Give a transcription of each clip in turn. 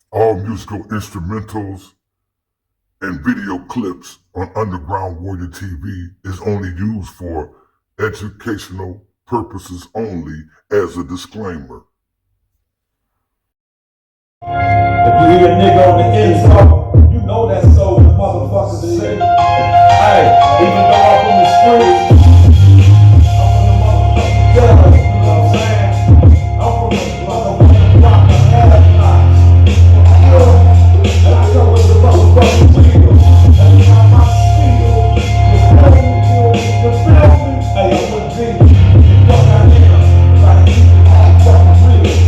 All musical instrumentals and video clips on Underground Warrior TV is only used for educational purposes only as a disclaimer. If you hear a nigga on the intro, you know that soul is motherfuckers is sick. Hey, even though I'm from the streets, I'm from the motherfucking ghetto, you know what I'm saying? I'm from the motherfucking block of half-nots. And I come with the motherfucking wheel. Every time I steal, you feel me? You feel me? Hey, I'm with B. Fuck that nigga. Like, keep it all fucking real.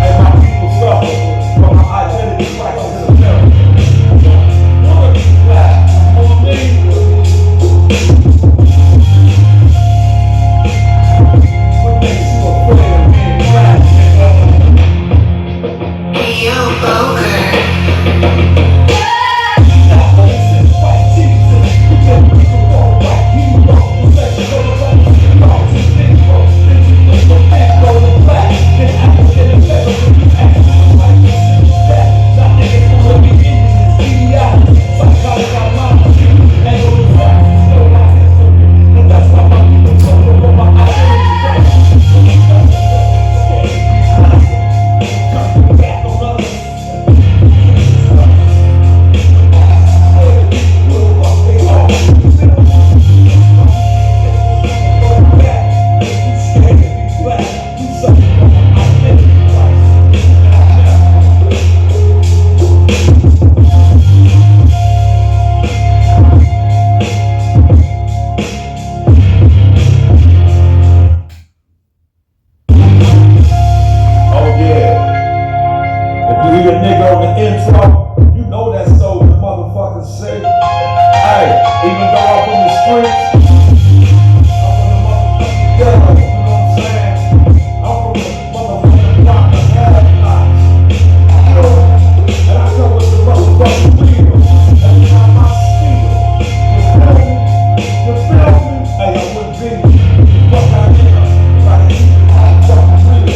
And my people suffer from my identity crisis in America. Wanna be black, you know what I mean? What makes you afraid of being black, nigga? Hey, yo, Boker. Listen, fight Jesus. You can make a war like hero. You say you go to fight, you talk to Negro. Then you look for Negro to black. Then African and better when you act like you see that. Now niggas who will be Indians, idiotic, psychotic, our mind, and go to rap, still my history. And that's why my people suffer from my identity. Turn your back on us. Oh yeah. If you hear a nigga on the intro, you know that soldier motherfucker sick. Hey, even though I'm from the streets, I'm from the motherfucking ghetto, you know what I'm saying? I'm from the motherfucking block of half-nots. And I come with the motherfucking wheel. Every time I steal, you feel me? You feel me? Hey, I'm with B. Fuck that nigga. Like, keep it all fucking real.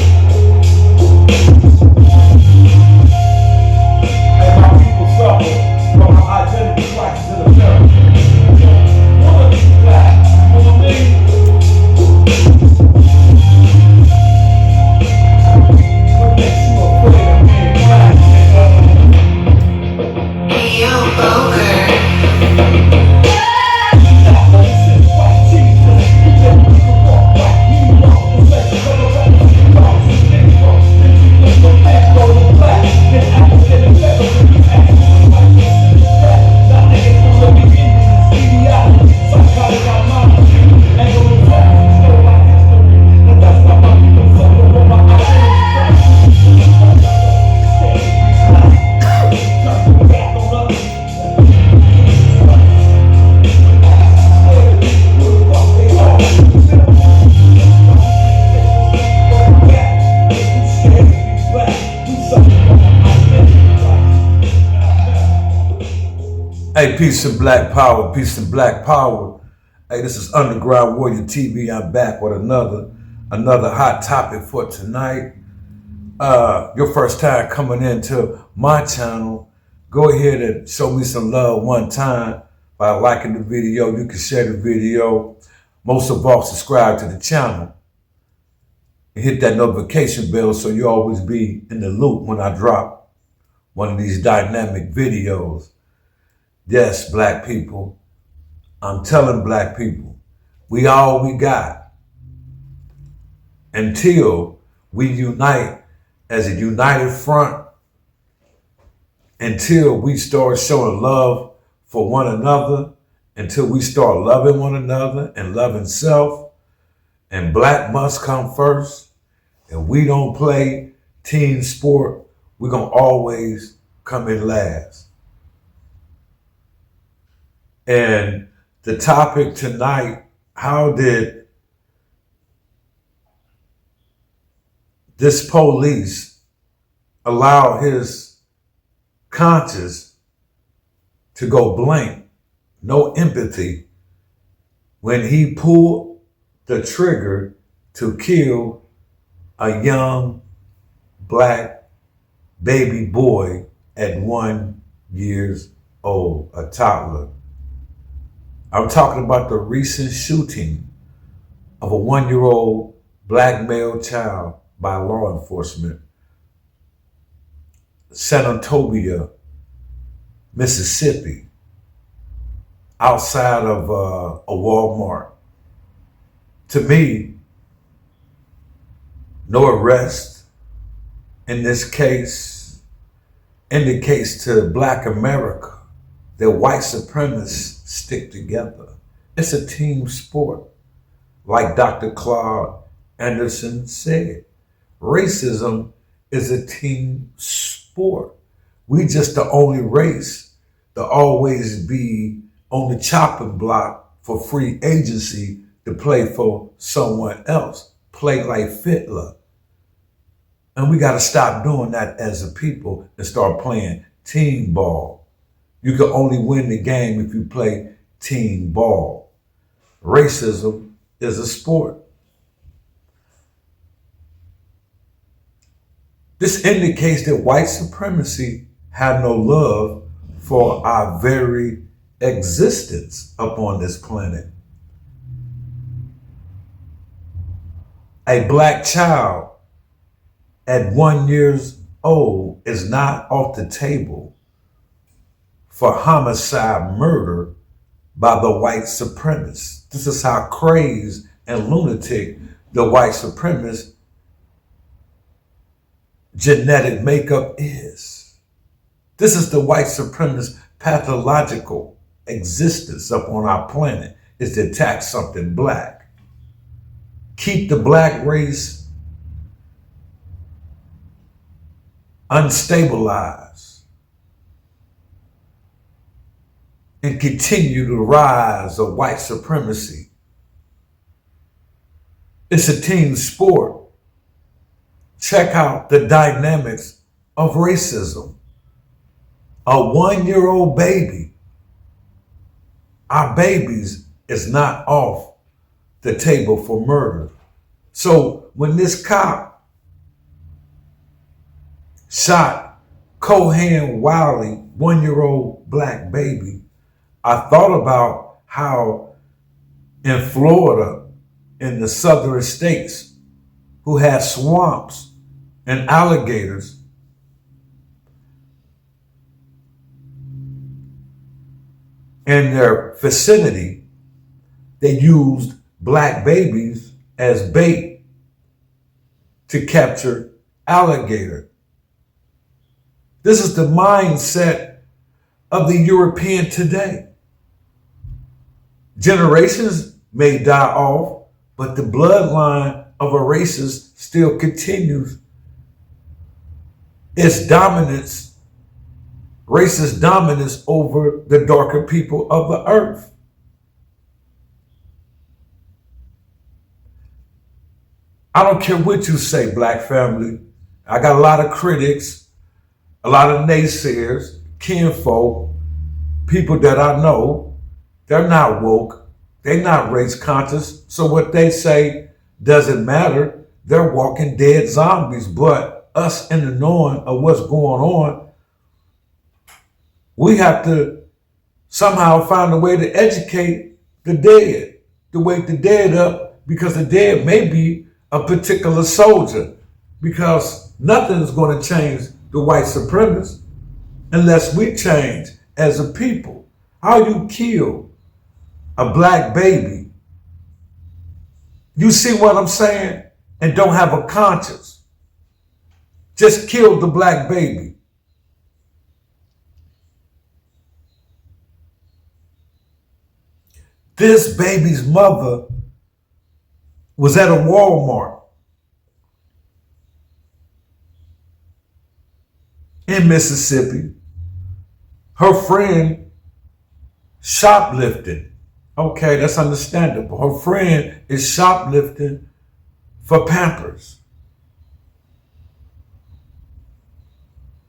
And my people suffer from my identity crisis in America. Wanna be black, you know what I mean? What makes you afraid of being black, nigga? Hey, yo, Boker. Listen, fight Jesus. You can make a war like hero. You say you go to rap, you talk to Negro. Then you look for Negro to black. Then African and better when you act like you see that. Now niggas who will be Indians, idiotic, psychotic, our mind, and go to rap, still my history. And that's why my people suffer from my identity crisis. Scared to be black. Turn your back on us. Hey, peace and black power, peace and black power. Hey, this is Underground Warrior TV. I'm back with another hot topic for tonight. Your first time coming into my channel, go ahead and show me some love one time by liking the video. You can share the video. Most of all, subscribe to the channel and hit that notification bell so you always be in the loop when I drop one of these dynamic videos. Yes, black people, I'm telling black people, we all we got until we unite as a united front, until we start showing love for one another, until we start loving one another and loving self, and black must come first, and we don't play team sport, we're gonna always come in last. And the topic tonight, how did this police allow his conscience to go blank, no empathy, when he pulled the trigger to kill a young black baby boy at 1 years old, a toddler. I'm talking about the recent shooting of a 1-year-old black male child by law enforcement, San Antonio, Mississippi, outside of a Walmart. To me, no arrest in this case indicates to Black America that white supremacists stick together. It's a team sport. Like Dr. Claude Anderson said, racism is a team sport. We just the only race to always be on the chopping block for free agency to play for someone else, play like Fiddler. And we got to stop doing that as a people and start playing team ball. You can only win the game if you play team ball. Racism is a sport. This indicates that white supremacy had no love for our very existence upon this planet. A black child at 1 years old is not off the table for homicide murder by the white supremacists. This is how crazed and lunatic the white supremacist genetic makeup is. This is the white supremacist pathological existence up on our planet, is to attack something black. Keep the black race unstabilized and continue the rise of white supremacy. It's a team sport. Check out the dynamics of racism. A 1-year-old baby, our babies, is not off the table for murder. So when this cop shot Cohan Wiley, 1-year-old black baby, I thought about how in Florida, in the southern states, who have swamps and alligators, in their vicinity, they used black babies as bait to capture alligator. This is the mindset of the European today. Generations may die off, but the bloodline of a racist still continues its dominance, racist dominance over the darker people of the earth. I don't care what you say, black family. I got a lot of critics, a lot of naysayers, kinfolk, people that I know. They're not woke. They're not race conscious. So what they say doesn't matter. They're walking dead zombies. But us in the knowing of what's going on, we have to somehow find a way to educate the dead, to wake the dead up, because the dead may be a particular soldier, because nothing is going to change the white supremacists unless we change as a people. How you kill a black baby, you see what I'm saying, and don't have a conscience. Just kill the black baby. This baby's mother was at a Walmart in Mississippi. Her friend shoplifting. Okay, that's understandable. Her friend is shoplifting for Pampers.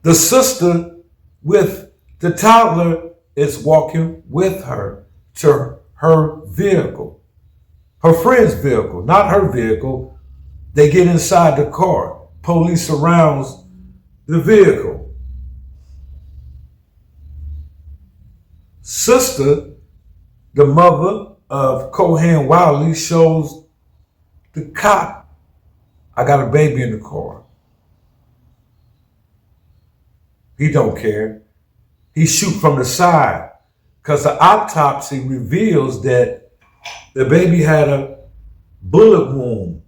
The sister with the toddler is walking with her to her vehicle. Her friend's vehicle, not her vehicle, They get inside the car. Police surrounds the vehicle. Sister, the mother of Cohen Wiley, shows the cop, I got a baby in the car. He don't care. He shoot from the side because the autopsy reveals that the baby had a bullet wound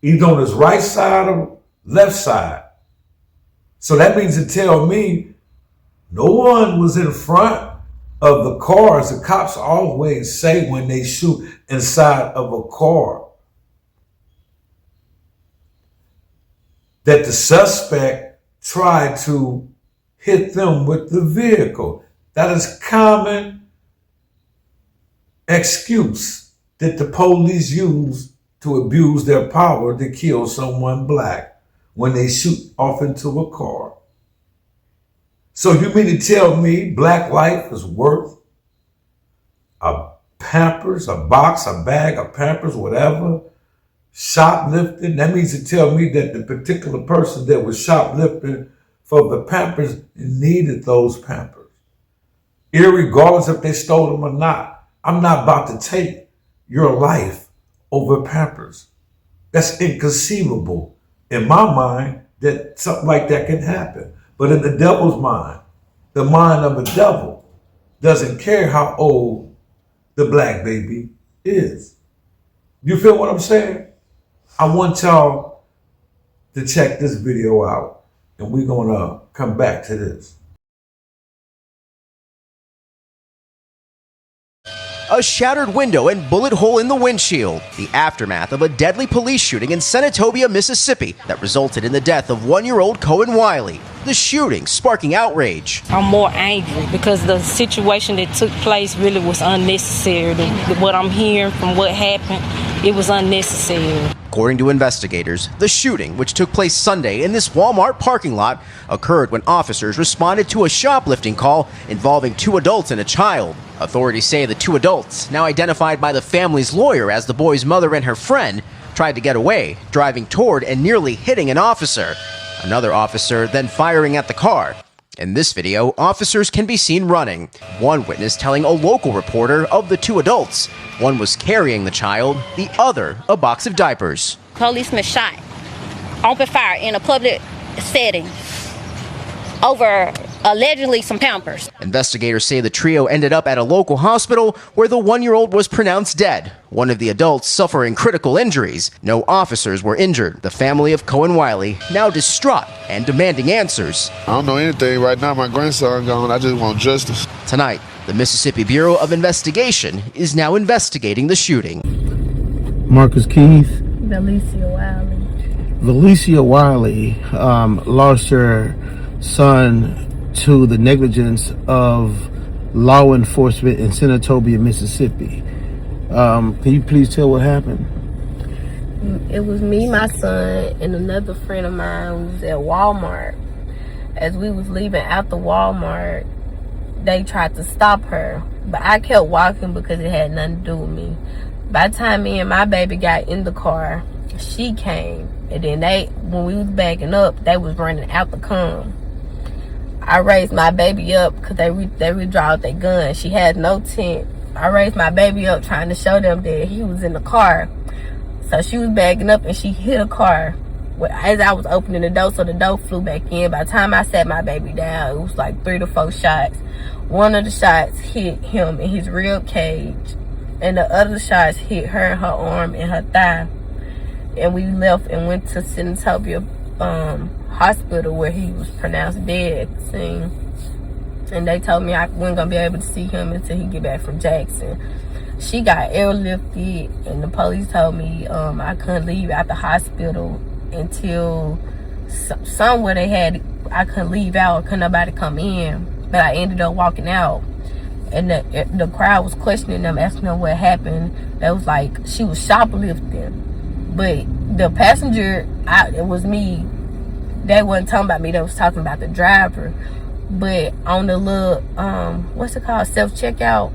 either on his right side or left side. So that means to tell me no one was in front of the cars. The cops always say when they shoot inside of a car that the suspect tried to hit them with the vehicle. That is common excuse that the police use to abuse their power to kill someone black when they shoot off into a car. So you mean to tell me black life is worth a Pampers, a box, a bag of Pampers, whatever, shoplifting? That means to tell me that the particular person that was shoplifting for the Pampers needed those Pampers, irregardless if they stole them or not. I'm not about to take your life over Pampers. That's inconceivable in my mind that something like that can happen. But in the devil's mind, the mind of the devil doesn't care how old the black baby is. You feel what I'm saying? I want y'all to check this video out, and we're gonna come back to this. A shattered window and bullet hole in the windshield. The aftermath of a deadly police shooting in Senatobia, Mississippi that resulted in the death of 1-year-old Cohen Wiley. The shooting sparking outrage. I'm more angry because the situation that took place really was unnecessary. What I'm hearing from what happened, it was unnecessary. According to investigators, the shooting, which took place Sunday in this Walmart parking lot, occurred when officers responded to a shoplifting call involving 2 adults and a child. Authorities say the 2 adults, now identified by the family's lawyer as the boy's mother and her friend, tried to get away, driving toward and nearly hitting an officer. Another officer then firing at the car. In this video, officers can be seen running. One witness telling a local reporter of the 2 adults. One was carrying the child, the other a box of diapers. Policeman shot, open fire in a public setting over allegedly some Pampers. Investigators say the trio ended up at a local hospital where the 1-year-old was pronounced dead. One of the adults suffering critical injuries. No officers were injured. The family of Cohen Wiley now distraught and demanding answers. I don't know anything right now. My grandson gone. I just want justice. Tonight, the Mississippi Bureau of Investigation is now investigating the shooting. Marcus Keith. Valicia Wiley. Valicia Wiley lost her son to the negligence of law enforcement in Senatobia, Mississippi. Can you please tell what happened? It was me, my son, and another friend of mine was at Walmart. As we was leaving out the Walmart, they tried to stop her, but I kept walking because it had nothing to do with me. By the time me and my baby got in the car, she came, and then when we was backing up, they was running out the come. I raised my baby up because they withdrawed their gun. She had no tent. I raised my baby up trying to show them that he was in the car. So she was backing up and she hit a car as I was opening the door, so the door flew back in. By the time I sat my baby down, it was like 3 to 4 shots. One of the shots hit him in his rib cage, and the other shots hit her in her arm and her thigh. And we left and went to Senatobia hospital where he was pronounced dead at the scene. And they told me I wasn't gonna be able to see him until he get back from Jackson. She got airlifted, and the police told me I couldn't leave out the hospital until somewhere I couldn't leave out, couldn't nobody come in. But I ended up walking out, and the crowd was questioning them, asking them what happened. They was like, she was shoplifting. But the passenger, it was me. They wasn't talking about me, they was talking about the driver. But on the little, what's it called, self-checkout,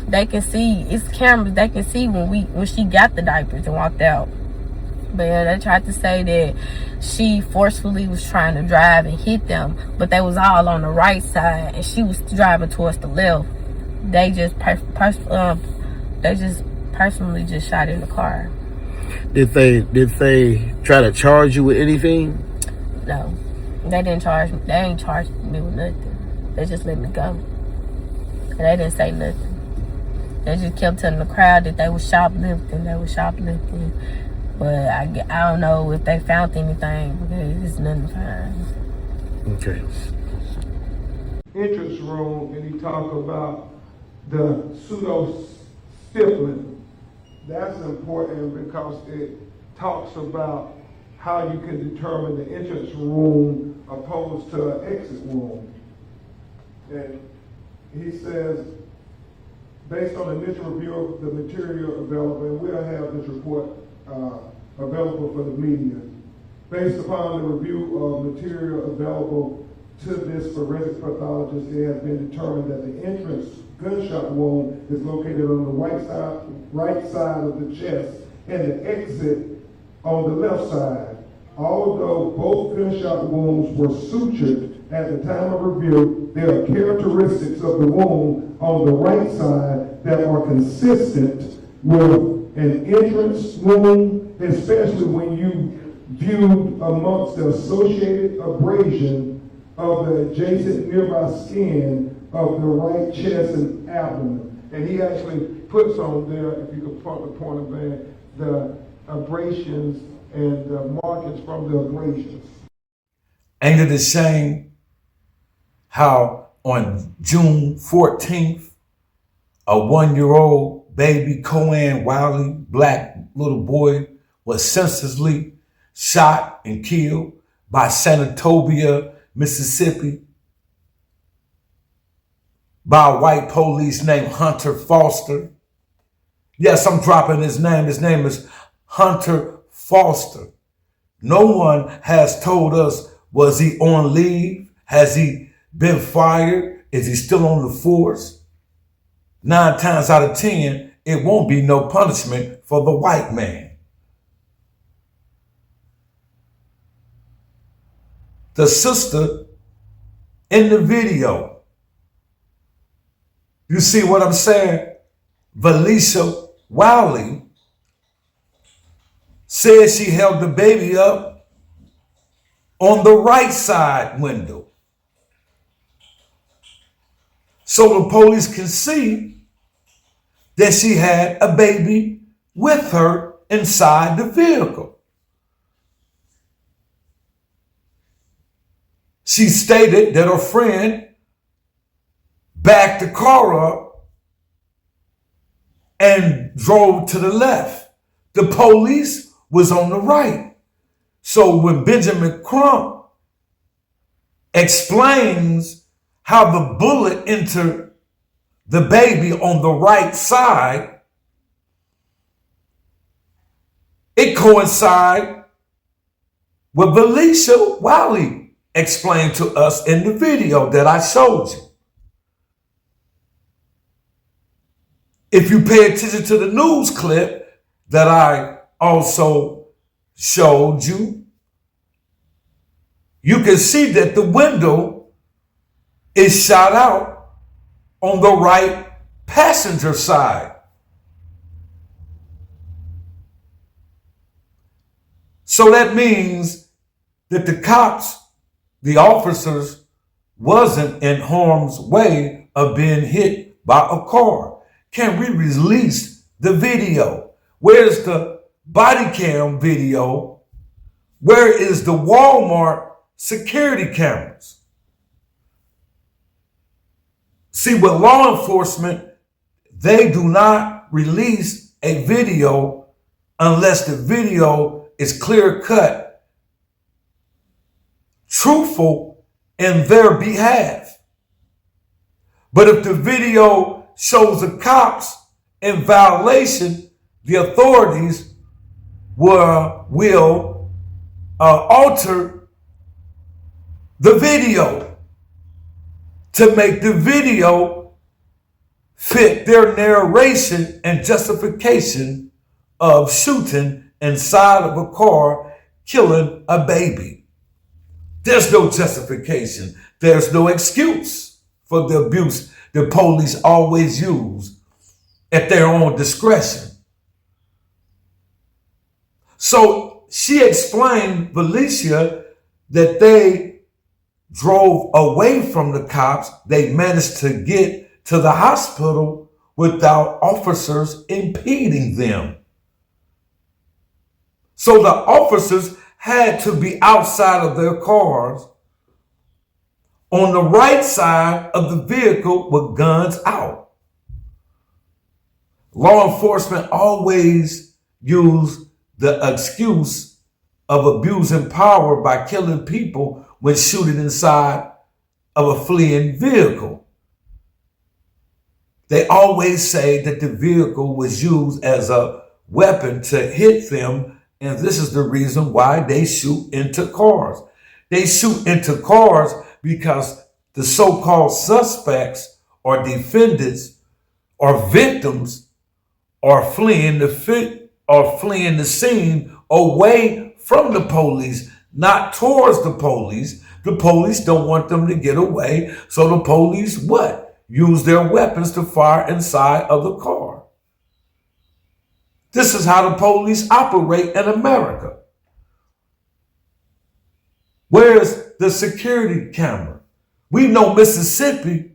they can see, it's cameras, they can see when she got the diapers and walked out. But yeah, they tried to say that she forcefully was trying to drive and hit them, but they was all on the right side and she was driving towards the left. They just personally just shot in the car. Did they try to charge you with anything? No, they didn't charge me. They ain't charged me with nothing. They just let me go. And they didn't say nothing. They just kept telling the crowd that they was shoplifting. But I don't know if they found anything because it's nothing to find. Okay. Entrance room, and he talked about the pseudo stippling. That's important because it talks about how you can determine the entrance room opposed to an exit room. And he says, based on initial review of the material available, and we'll have this report available for the media. Based upon the review of material available to this forensic pathologist, it has been determined that the entrance gunshot wound is located on the right side of the chest and the exit on the left side. Although both gunshot wounds were sutured at the time of review, there are characteristics of the wound on the right side that are consistent with an entrance wound, especially when you viewed amongst the associated abrasion of the adjacent nearby skin of the right chest and abdomen. And he actually puts on there, if you could point of that, the abrasions and the markings from the abrasions. Ain't it a shame how on June 14th, a 1-year-old baby, Cohen Wiley, black little boy, was senselessly shot and killed by Senatobia, Mississippi, by a white police named Hunter Foster. Yes, I'm dropping his name. His name is Hunter Foster. No one has told us, was he on leave? Has he been fired? Is he still on the force? 9 times out of 10, it won't be no punishment for the white man. The sister in the video, you see what I'm saying? Valeisha Wiley said she held the baby up on the right side window so the police can see that she had a baby with her inside the vehicle. She stated that her friend backed the car up and drove to the left. The police was on the right. So when Benjamin Crump explains how the bullet entered the baby on the right side, it coincides with Valeisha Wiley explained to us in the video that I showed you. If you pay attention to the news clip that I also showed you, you can see that the window is shot out on the right passenger side. So that means that the cops, the officers, wasn't in harm's way of being hit by a car. Can we release the video? Where's the body cam video? Where is the Walmart security cameras? See, with law enforcement, they do not release a video unless the video is clear-cut, truthful in their behalf. But if the video shows the cops in violation, the authorities will alter the video to make the video fit their narration and justification of shooting inside of a car, killing a baby. There's no justification. There's no excuse for the abuse the police always use at their own discretion. So she explained, Felicia, that they drove away from the cops. They managed to get to the hospital without officers impeding them. So the officers had to be outside of their cars on the right side of the vehicle with guns out. Law enforcement always use the excuse of abusing power by killing people when shooting inside of a fleeing vehicle. They always say that the vehicle was used as a weapon to hit them, and this is the reason why they shoot into cars. They shoot into cars because the so-called suspects or defendants or victims are fleeing the scene away from the police, not towards the police. The police don't want them to get away, so the police what? Use their weapons to fire inside of the car. This is how the police operate in America. Where's the security camera? We know Mississippi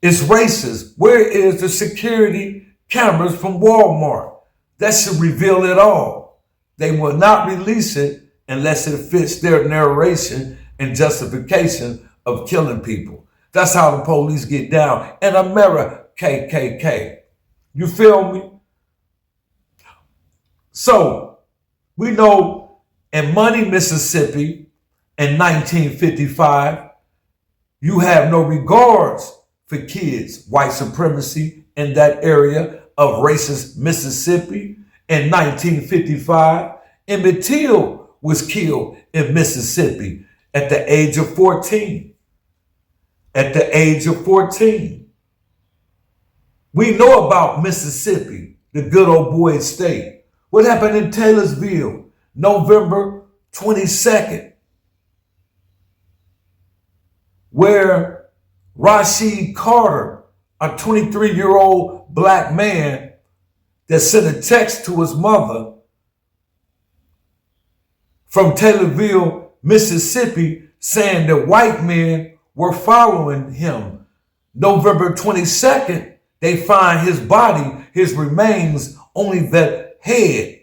is racist. Where is the security cameras from Walmart? That should reveal it all. They will not release it unless it fits their narration and justification of killing people. That's how the police get down in America, KKK. You feel me? So we know in Money, Mississippi in 1955, you have no regards for kids. White supremacy in that area of racist Mississippi in 1955. Emmett Till was killed in Mississippi at the age of 14. At the age of 14. We know about Mississippi, the good old boy state. What happened in Taylorsville, November 22nd, where Rashid Carter, a 23-year-old black man that sent a text to his mother from Taylorville, Mississippi, saying that white men were following him. November 22nd, they find his body, his remains, only the head,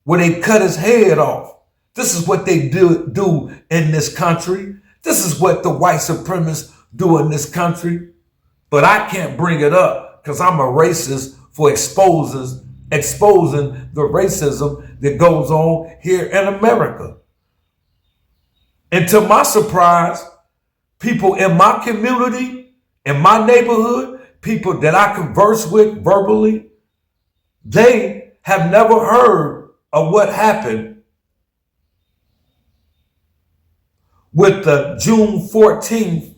where they cut his head off. This is what they do in this country. This is what the white supremacists do in this country. But I can't bring it up because I'm a racist for exposing the racism that goes on here in America. And to my surprise, people in my community, in my neighborhood, people that I converse with verbally, they have never heard of what happened with the June 14th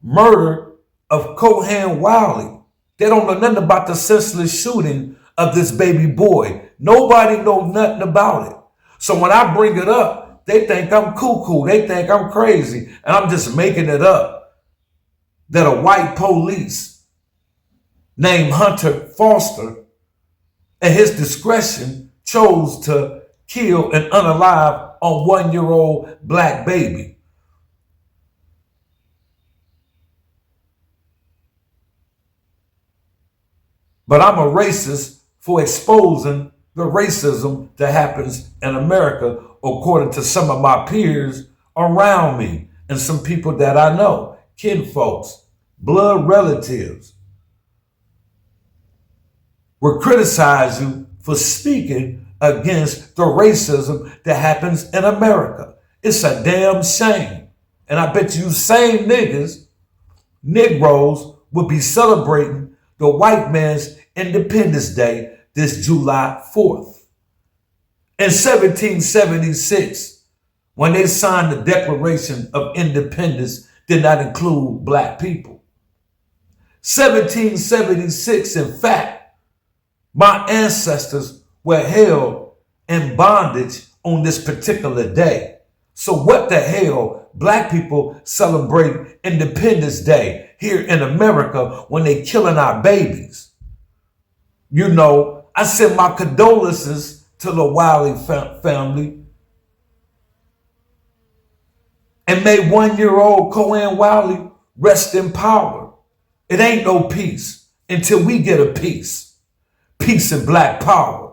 murder of Cohan Wiley. They don't know nothing about the senseless shooting of this baby boy. Nobody knows nothing about it. So when I bring it up, they think I'm cuckoo. They think I'm crazy. And I'm just making it up that a white police named Hunter Foster, at his discretion, chose to kill and unalive a 1-year-old black baby. But I'm a racist for exposing the racism that happens in America, according to some of my peers around me and some people that I know, kinfolks, blood relatives. Will criticize you for speaking against the racism that happens in America. It's a damn shame. And I bet you same Negroes will be celebrating the white man's Independence Day this July 4th. In 1776, when they signed the Declaration of Independence, did not include black people. 1776, in fact, my ancestors were held in bondage on this particular day. So what the hell, black people celebrate Independence Day here in America when they killing our babies? You know, I send my condolences to the Wiley family. And may 1-year-old Cohen Wiley rest in power. It ain't no peace until we get a peace. Peace and black power.